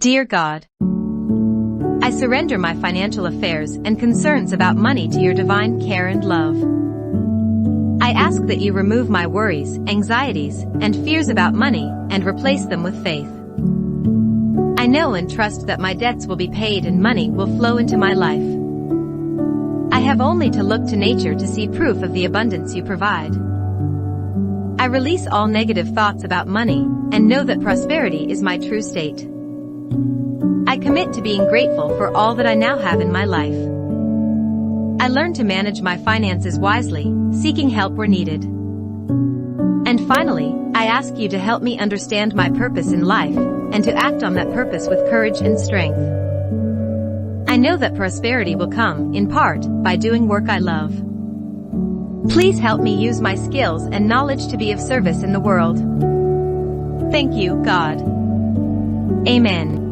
Dear God, I surrender my financial affairs and concerns about money to your divine care and love. I ask that you remove my worries, anxieties, and fears about money and replace them with faith. I know and trust that my debts will be paid and money will flow into my life. I have only to look to nature to see proof of the abundance you provide. I release all negative thoughts about money and know that prosperity is my true state. I commit to being grateful for all that I now have in my life. I learn to manage my finances wisely, seeking help where needed. And finally, I ask you to help me understand my purpose in life and to act on that purpose with courage and strength. I know that prosperity will come, in part, by doing work I love. Please help me use my skills and knowledge to be of service in the world. Thank you, God. Amen.